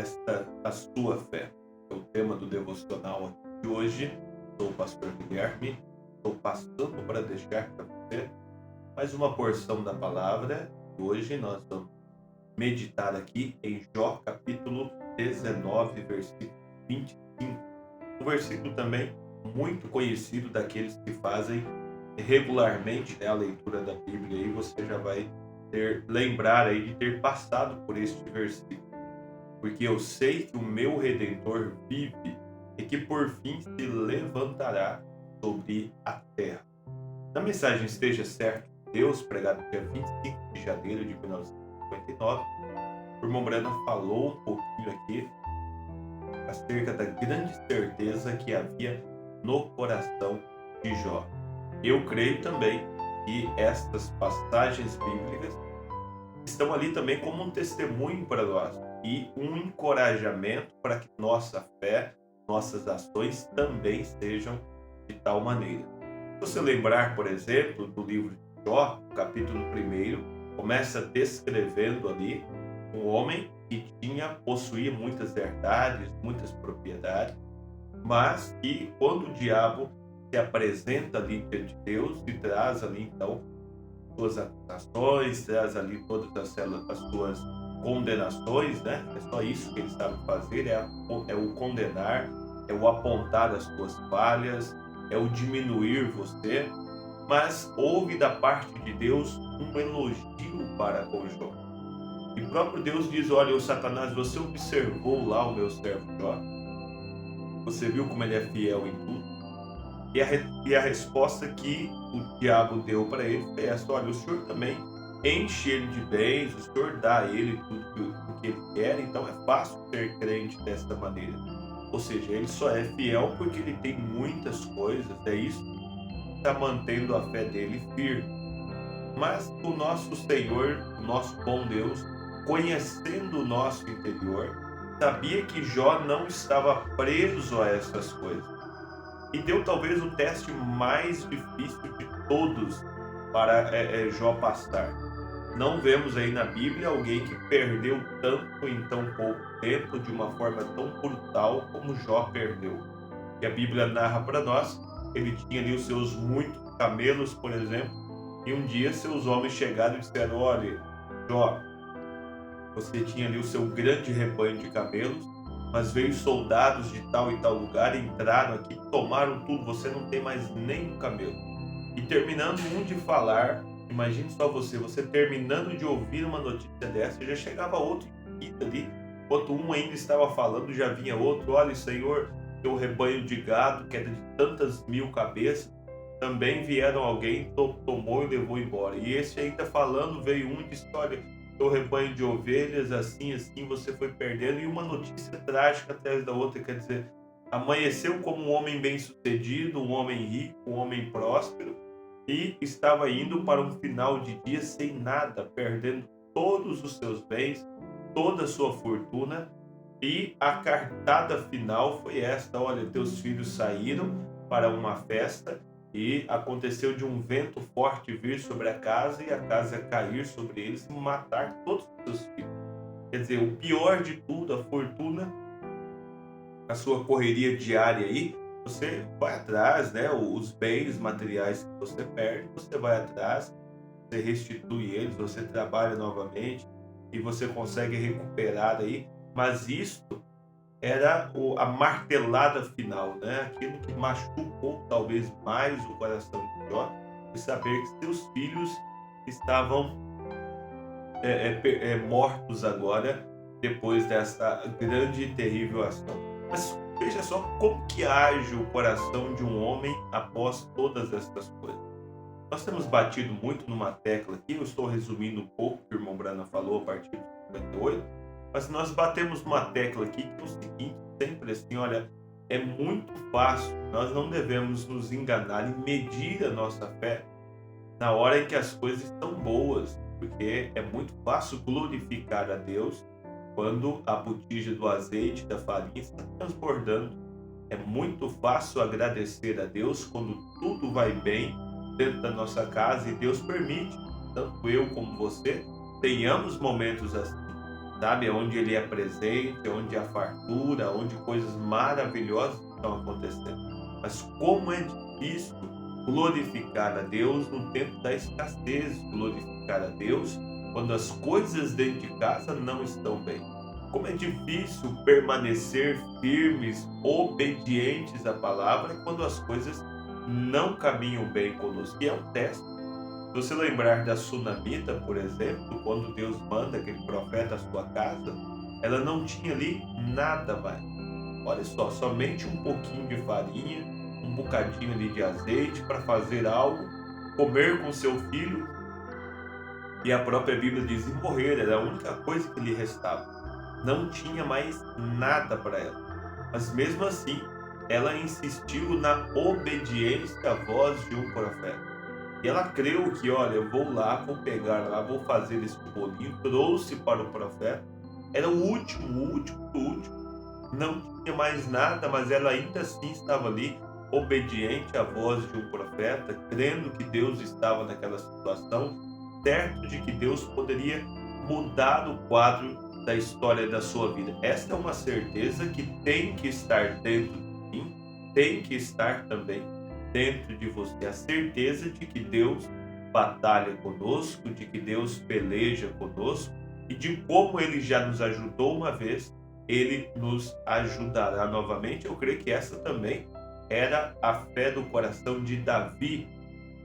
testa a sua fé. É o tema do devocional de hoje. Sou o pastor Guilherme. Estou passando para deixar para você mais uma porção da palavra. Hoje nós vamos meditar aqui em Jó, capítulo 19, versículo 25. Um versículo também muito conhecido daqueles que fazem regularmente, a leitura da Bíblia. E você já vai lembrar aí de ter passado por este versículo. Porque eu sei que o meu Redentor vive e que por fim se levantará sobre a terra. Na mensagem Esteja Certo de Deus, pregada no dia 25 de janeiro de 1959, o irmão Branham falou um pouquinho aqui acerca da grande certeza que havia no coração de Jó. Eu creio também que estas passagens bíblicas estão ali também como um testemunho para nós e um encorajamento para que nossa fé, nossas ações também sejam de tal maneira. Se você lembrar, por exemplo, do livro de Jó, capítulo 1, começa descrevendo ali um homem que possuía muitas verdades, muitas propriedades, mas que quando o diabo se apresenta ali diante de Deus e traz ali então suas acusações, traz ali todas as suas condenações, né? É só isso que ele sabe fazer, é o condenar, é o apontar as suas falhas, é o diminuir você, mas houve da parte de Deus um elogio para com Jó. E o próprio Deus diz: olha, o Satanás, você observou lá o meu servo Jó? Você viu como ele é fiel em tudo? E a resposta que o diabo deu para ele foi essa: olha, o Senhor também enche ele de bens, o Senhor dá a ele tudo o que ele quer, então é fácil ser crente dessa maneira. Ou seja, ele só é fiel porque ele tem muitas coisas, é isso que está mantendo a fé dele firme. Mas o nosso Senhor, o nosso bom Deus, conhecendo o nosso interior, sabia que Jó não estava preso a essas coisas. E deu talvez o teste mais difícil de todos para Jó passar. Não vemos aí na Bíblia alguém que perdeu tanto em tão pouco tempo, de uma forma tão brutal como Jó perdeu. E a Bíblia narra para nós, ele tinha ali os seus muitos camelos, por exemplo, e um dia seus homens chegaram e disseram: olha, Jó, você tinha ali o seu grande rebanho de camelos, mas veio soldados de tal e tal lugar, entraram aqui, tomaram tudo, você não tem mais nem um camelo. E terminando um de falar, imagine só você terminando de ouvir uma notícia dessa, já chegava outro ali, enquanto um ainda estava falando, já vinha outro: olha, Senhor, teu rebanho de gado, que era de tantas mil cabeças, também vieram alguém, tomou e levou embora. E esse ainda falando, veio um e disse: olha, teu rebanho de ovelhas, assim, você foi perdendo. E uma notícia trágica atrás da outra, quer dizer, amanheceu como um homem bem-sucedido, um homem rico, um homem próspero, e estava indo para um final de dia sem nada, perdendo todos os seus bens, toda a sua fortuna. E a cartada final foi esta: olha, teus filhos saíram para uma festa e aconteceu de um vento forte vir sobre a casa e a casa cair sobre eles e matar todos os seus filhos. Quer dizer, o pior de tudo, a fortuna, a sua correria diária aí, você vai atrás, né? Os bens materiais que você perde, você vai atrás, você restitui eles, você trabalha novamente e você consegue recuperar aí. Mas isto era a martelada final, né? Aquilo que machucou talvez mais o coração de Jó, de saber que seus filhos estavam mortos agora, depois dessa grande e terrível ação. Mas veja só como que age o coração de um homem após todas essas coisas. Nós temos batido muito numa tecla aqui, eu estou resumindo um pouco o que o irmão Branham falou a partir de 58, mas nós batemos numa tecla aqui que é o seguinte, sempre assim: olha, é muito fácil, nós não devemos nos enganar e medir a nossa fé na hora em que as coisas estão boas, porque é muito fácil glorificar a Deus quando a botija do azeite, da farinha está transbordando. É muito fácil agradecer a Deus quando tudo vai bem dentro da nossa casa e Deus permite, tanto eu como você, tenhamos momentos assim. sabe? Onde ele é presente, onde há fartura, onde coisas maravilhosas estão acontecendo. Mas como é difícil glorificar a Deus no tempo da escassez, glorificar a Deus quando as coisas dentro de casa não estão bem. Como é difícil permanecer firmes, obedientes à palavra quando as coisas não caminham bem conosco. E é um teste. Se você lembrar da Sunamita, por exemplo, quando Deus manda aquele profeta à sua casa, ela não tinha ali nada mais. Olha só, somente um pouquinho de farinha, um bocadinho ali de azeite para fazer algo, comer com seu filho, e a própria Bíblia diz e morrer, era a única coisa que lhe restava. Não tinha mais nada para ela. Mas mesmo assim, ela insistiu na obediência à voz de um profeta. E ela creu que, olha, eu vou lá, vou pegar lá, vou fazer esse bolinho, trouxe para o profeta. Era o último do último. Não tinha mais nada, mas ela ainda assim estava ali, obediente à voz de um profeta, crendo que Deus estava naquela situação, certo de que Deus poderia mudar o quadro da história da sua vida. Esta é uma certeza que tem que estar dentro de mim, tem que estar também dentro de você. A certeza de que Deus batalha conosco, de que Deus peleja conosco e de como Ele já nos ajudou uma vez, Ele nos ajudará novamente. Eu creio que essa também era a fé do coração de Davi,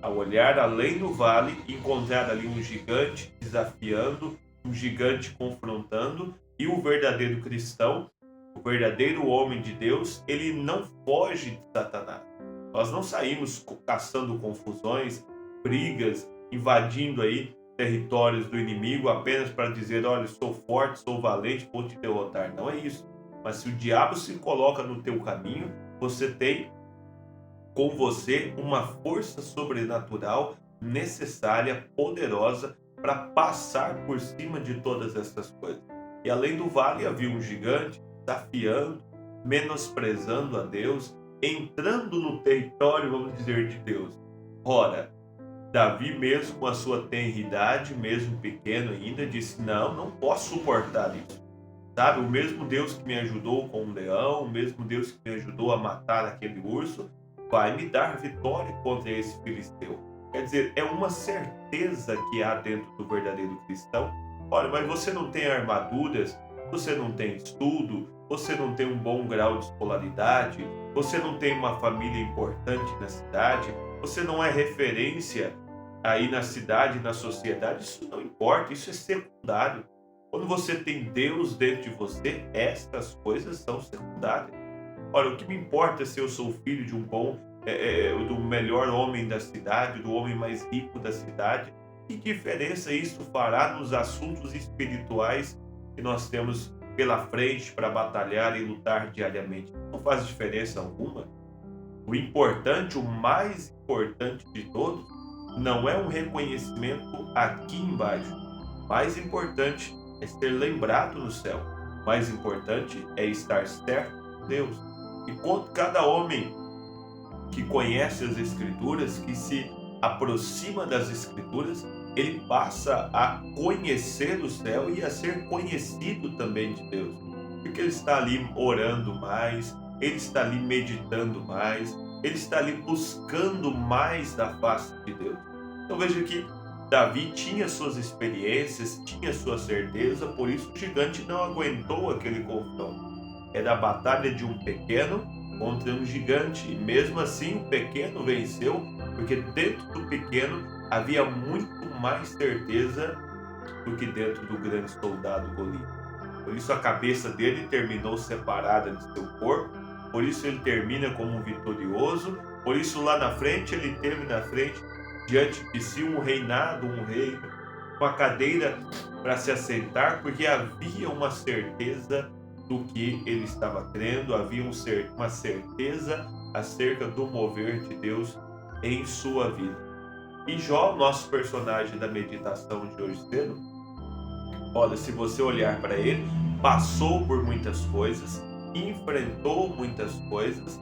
ao olhar além do vale, encontrar ali um gigante desafiando, um gigante confrontando, e o verdadeiro cristão, o verdadeiro homem de Deus, ele não foge de Satanás. Nós não saímos caçando confusões, brigas, invadindo aí territórios do inimigo apenas para dizer, olha, sou forte, sou valente, vou te derrotar. Não é isso. Mas se o diabo se coloca no teu caminho, você tem com você uma força sobrenatural necessária, poderosa, para passar por cima de todas essas coisas. E além do vale havia um gigante desafiando, menosprezando a Deus, entrando no território, vamos dizer, de Deus. Ora, Davi, mesmo com a sua tenridade, mesmo pequeno ainda, disse, não posso suportar isso. Sabe, o mesmo Deus que me ajudou com um leão, o mesmo Deus que me ajudou a matar aquele urso, vai me dar vitória contra esse filisteu. Quer dizer, é uma certeza que há dentro do verdadeiro cristão. Olha, mas você não tem armaduras, você não tem estudo, você não tem um bom grau de escolaridade, você não tem uma família importante na cidade, você não é referência aí na cidade, na sociedade, isso não importa, isso é secundário. Quando você tem Deus dentro de você, estas coisas são secundárias. Olha, o que me importa é se eu sou filho de um do melhor homem da cidade, do homem mais rico da cidade. Que diferença isso fará nos assuntos espirituais que nós temos pela frente para batalhar e lutar diariamente? Não faz diferença alguma. O importante, o mais importante de todos, não é um reconhecimento aqui embaixo. O mais importante é ser lembrado no céu. O mais importante é estar certo com Deus. E quando cada homem que conhece as Escrituras, que se aproxima das Escrituras, ele passa a conhecer o céu e a ser conhecido também de Deus. Porque ele está ali orando mais, ele está ali meditando mais, ele está ali buscando mais da face de Deus. Então veja que Davi tinha suas experiências, tinha sua certeza, por isso o gigante não aguentou aquele confronto. Era a batalha de um pequeno contra um gigante, e mesmo assim o pequeno venceu, porque dentro do pequeno havia muito mais certeza do que dentro do grande soldado Golias. Por isso a cabeça dele terminou separada de seu corpo, por isso ele termina como um vitorioso, por isso lá na frente ele teve na frente diante de si um reinado, um reino, uma cadeira para se assentar, porque havia uma certeza do que ele estava crendo, havia uma certeza acerca do mover de Deus em sua vida. E Jó, nosso personagem da meditação de hoje cedo, olha, se você olhar para ele, passou por muitas coisas, enfrentou muitas coisas,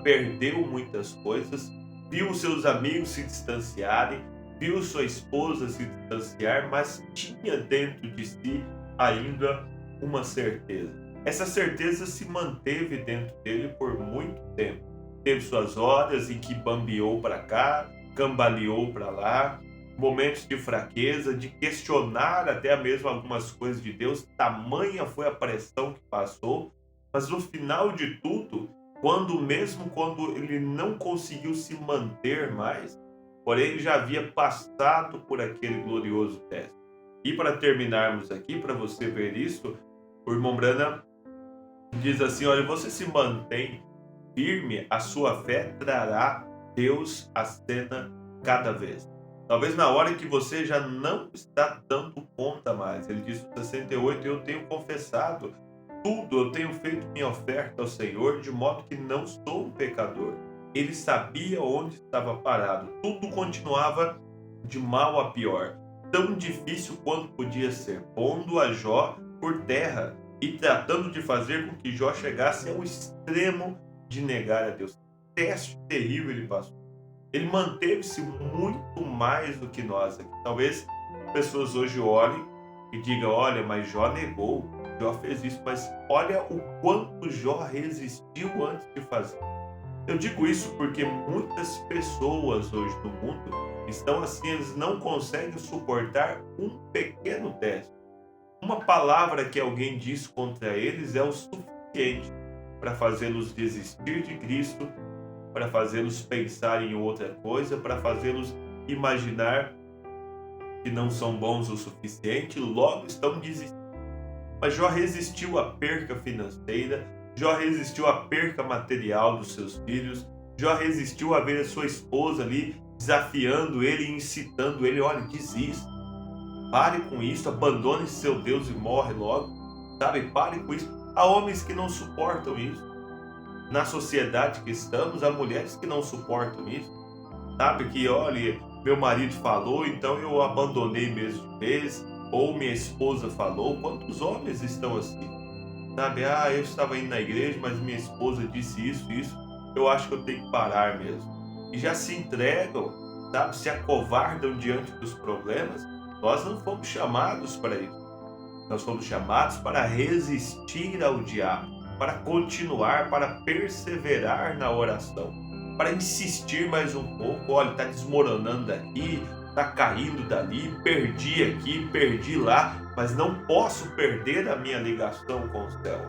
perdeu muitas coisas, viu seus amigos se distanciarem, viu sua esposa se distanciar, mas tinha dentro de si ainda uma certeza. Essa certeza se manteve dentro dele por muito tempo. Teve suas horas em que bambeou para cá, cambaleou para lá, momentos de fraqueza, de questionar até mesmo algumas coisas de Deus, tamanha foi a pressão que passou, mas no final de tudo, quando ele não conseguiu se manter mais, porém ele já havia passado por aquele glorioso teste. E para terminarmos aqui, para você ver isso, o irmão Branham diz assim: olha, você se mantém firme, a sua fé trará Deus à cena cada vez. Talvez na hora em que você já não está dando conta mais. Ele diz no 68, eu tenho confessado tudo, eu tenho feito minha oferta ao Senhor, de modo que não sou um pecador. Ele sabia onde estava parado. Tudo continuava de mal a pior. Tão difícil quanto podia ser, pondo a Jó por terra e tratando de fazer com que Jó chegasse ao extremo de negar a Deus. Teste terrível ele passou. Ele manteve-se muito mais do que nós aqui. Talvez pessoas hoje olhem e digam: olha, mas Jó negou, Jó fez isso, mas olha o quanto Jó resistiu antes de fazer. Eu digo isso porque muitas pessoas hoje no mundo estão assim, eles não conseguem suportar um pequeno teste. Uma palavra que alguém diz contra eles é o suficiente para fazê-los desistir de Cristo, para fazê-los pensar em outra coisa, para fazê-los imaginar que não são bons o suficiente, logo estão desistindo. Mas Jó resistiu à perca financeira, Jó resistiu à perca material dos seus filhos, Jó resistiu a ver a sua esposa ali desafiando ele, incitando ele: olha, desista, pare com isso, abandone seu Deus e morre logo, sabe? Pare com isso. Há homens que não suportam isso. Na sociedade que estamos, há mulheres que não suportam isso, sabe? Que, olha, meu marido falou, então eu abandonei mesmo de vez, ou minha esposa falou. Quantos homens estão assim? Sabe? Ah, eu estava indo na igreja, mas minha esposa disse isso, eu acho que eu tenho que parar mesmo. E já se entregam, sabe? Se acovardam diante dos problemas. Nós não fomos chamados para isso. Nós fomos chamados para resistir ao diabo, para continuar, para perseverar na oração, para insistir mais um pouco. Olha, está desmoronando daqui, está caindo dali, perdi aqui, perdi lá, mas não posso perder a minha ligação com o céu.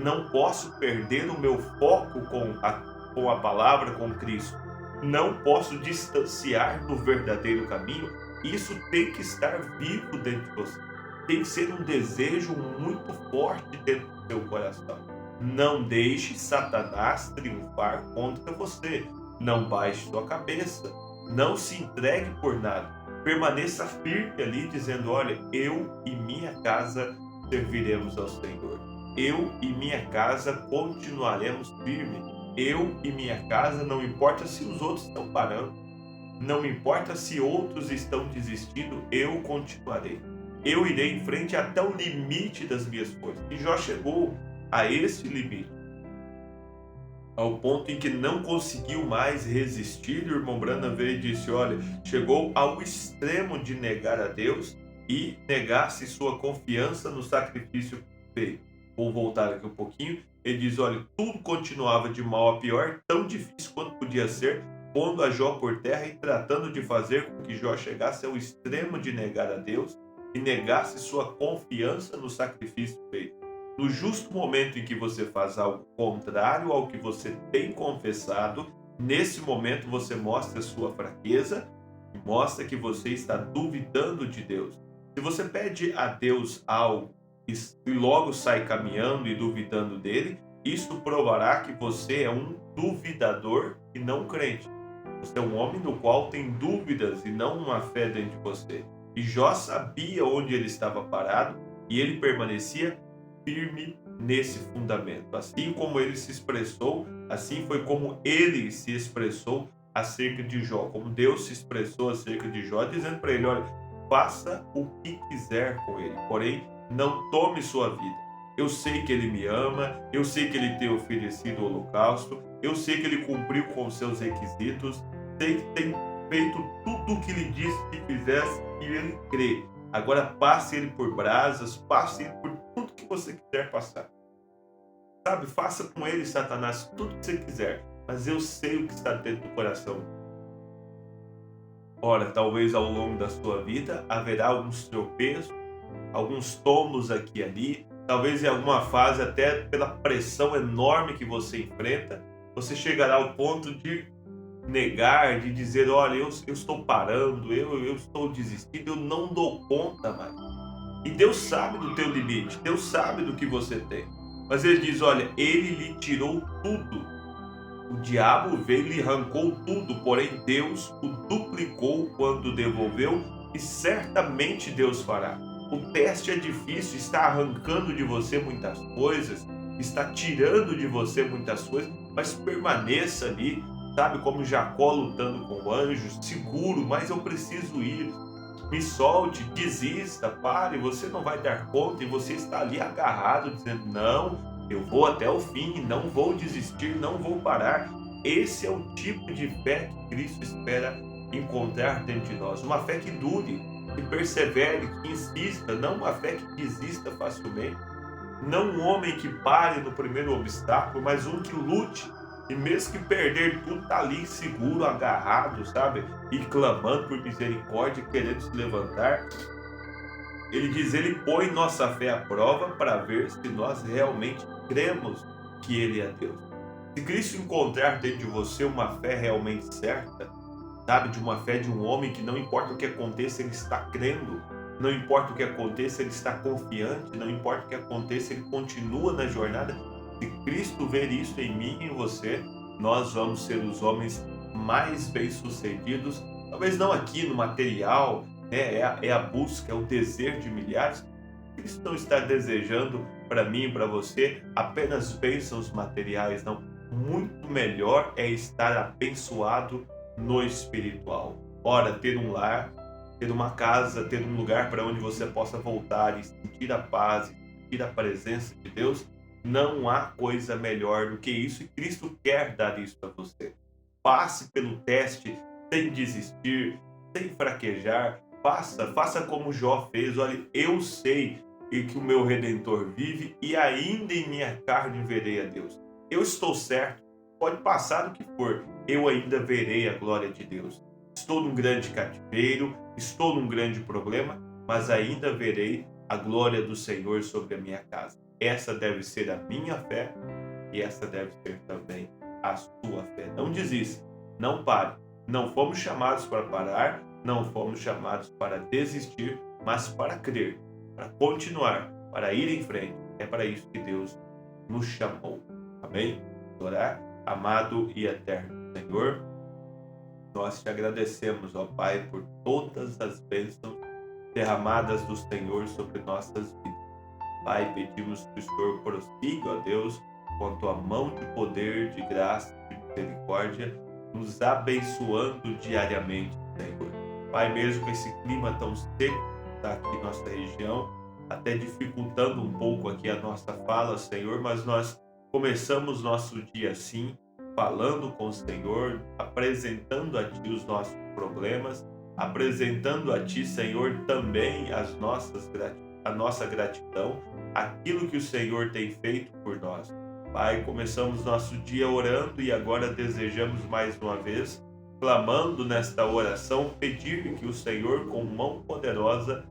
Não posso perder o meu foco com a palavra, com Cristo. Não posso distanciar do verdadeiro caminho. Isso tem que estar vivo dentro de você. Tem que ser um desejo muito forte dentro do seu coração. Não deixe Satanás triunfar contra você. Não baixe sua cabeça. Não se entregue por nada. Permaneça firme ali, dizendo: olha, eu e minha casa serviremos ao Senhor. Eu e minha casa continuaremos firmes. Eu e minha casa, não importa se os outros estão parando, não importa se outros estão desistindo, eu continuarei. Eu irei em frente até o limite das minhas forças. E Jó chegou a esse limite, ao ponto em que não conseguiu mais resistir. O irmão Branham veio e disse: olha, chegou ao extremo de negar a Deus e negar-se sua confiança no sacrifício feito. Vou voltar aqui um pouquinho. Ele diz: olha, tudo continuava de mal a pior, tão difícil quanto podia ser, pondo a Jó por terra e tratando de fazer com que Jó chegasse ao extremo de negar a Deus e negasse sua confiança no sacrifício feito. No justo momento em que você faz algo contrário ao que você tem confessado, nesse momento você mostra a sua fraqueza e mostra que você está duvidando de Deus. Se você pede a Deus algo e logo sai caminhando e duvidando dele, isso provará que você é um duvidador e não crente. Você é um homem no qual tem dúvidas e não uma fé dentro de você. E Jó sabia onde ele estava parado e ele permanecia firme nesse fundamento. Assim como ele se expressou, assim foi como ele se expressou acerca de Jó, como Deus se expressou acerca de Jó, dizendo para ele: olha, faça o que quiser com ele, porém não tome sua vida. Eu sei que ele me ama, eu sei que ele tem oferecido o holocausto, eu sei que ele cumpriu com os seus requisitos, sei que tem feito tudo o que ele disse que fizesse e ele crê. Agora passe ele por brasas, passe ele por tudo que você quiser passar. Sabe, faça com ele, Satanás, tudo que você quiser, mas eu sei o que está dentro do coração. Ora, talvez ao longo da sua vida haverá alguns tropeços, alguns tombos aqui e ali, talvez em alguma fase, até pela pressão enorme que você enfrenta, você chegará ao ponto de negar, de dizer, olha, eu estou parando, eu estou desistindo, eu não dou conta mais. E Deus sabe do teu limite, Deus sabe do que você tem. Mas ele diz, olha, ele lhe tirou tudo. O diabo veio e lhe arrancou tudo, porém Deus o duplicou quando devolveu, e certamente Deus fará. O teste é difícil, está arrancando de você muitas coisas, está tirando de você muitas coisas, mas permaneça ali, sabe, como Jacó lutando com anjos, seguro, mas eu preciso ir. Me solte, desista, pare, você não vai dar conta, e você está ali agarrado, dizendo, não, eu vou até o fim, não vou desistir, não vou parar. Esse é o tipo de fé que Cristo espera encontrar dentro de nós. Uma fé que dure, que persevere, que insista, não uma fé que desista facilmente. Não um homem que pare no primeiro obstáculo, mas um que lute. E mesmo que perder tudo, está ali seguro, agarrado, sabe? E clamando por misericórdia, querendo se levantar. Ele diz, ele põe nossa fé à prova para ver se nós realmente cremos que ele é Deus. Se Cristo encontrar dentro de você uma fé realmente certa, sabe, de uma fé de um homem que não importa o que aconteça, ele está crendo, não importa o que aconteça, ele está confiante, não importa o que aconteça, ele continua na jornada. Se Cristo ver isso em mim e em você, nós vamos ser os homens mais bem-sucedidos, talvez não aqui no material, é a busca, é o desejo de milhares. Cristo não está desejando para mim e para você apenas bênçãos materiais, não. Muito melhor é estar abençoado no espiritual. Ora, ter um lar, ter uma casa, ter um lugar para onde você possa voltar e sentir a paz, sentir a presença de Deus, não há coisa melhor do que isso, e Cristo quer dar isso a você. Passe pelo teste sem desistir, sem fraquejar, faça como Jó fez. Olha, eu sei que o meu Redentor vive e ainda em minha carne verei a Deus. Eu estou certo, pode passar o que for, eu ainda verei a glória de Deus. Estou num grande cativeiro, estou num grande problema, mas ainda verei a glória do Senhor sobre a minha casa. Essa deve ser a minha fé e essa deve ser também a sua fé. Não desista, não pare. Não fomos chamados para parar, não fomos chamados para desistir, mas para crer, para continuar, para ir em frente. É para isso que Deus nos chamou. Amém? Orar. Amado e eterno Senhor, nós te agradecemos, ó Pai, por todas as bênçãos derramadas do Senhor sobre nossas vidas. Pai, pedimos que o Senhor prossiga, ó Deus, com a tua mão de poder, de graça, de misericórdia, nos abençoando diariamente, Senhor. Pai, mesmo com esse clima tão seco que está aqui em nossa região, até dificultando um pouco aqui a nossa fala, Senhor, mas nós começamos nosso dia assim, falando com o Senhor, apresentando a Ti os nossos problemas, apresentando a Ti, Senhor, também a nossa gratidão, aquilo que o Senhor tem feito por nós. Pai, começamos nosso dia orando e agora desejamos mais uma vez, clamando nesta oração, pedir que o Senhor, com mão poderosa,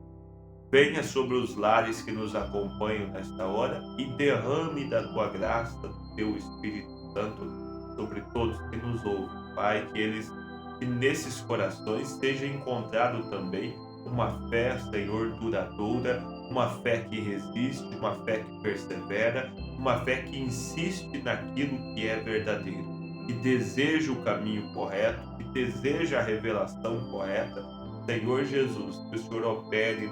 venha sobre os lares que nos acompanham nesta hora e derrame da Tua graça, do Teu Espírito Santo, sobre todos que nos ouvem. Pai, que nesses corações seja encontrado também uma fé, Senhor, duradoura, uma fé que resiste, uma fé que persevera, uma fé que insiste naquilo que é verdadeiro, que deseja o caminho correto, que deseja a revelação correta. Senhor Jesus, que o Senhor opere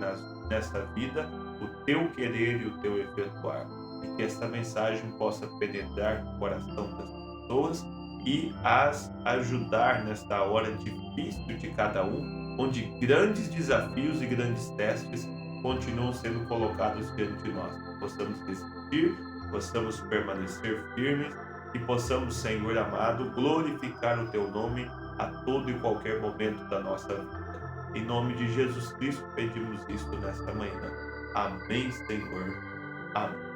nessa vida o Teu querer e o Teu efetuar, e que essa mensagem possa penetrar no coração das pessoas e as ajudar nesta hora difícil de cada um, onde grandes desafios e grandes testes continuam sendo colocados diante de nós. Possamos resistir, possamos permanecer firmes e possamos, Senhor amado, glorificar o Teu nome a todo e qualquer momento da nossa vida. Em nome de Jesus Cristo, pedimos isto nesta manhã. Amém, Senhor. Amém.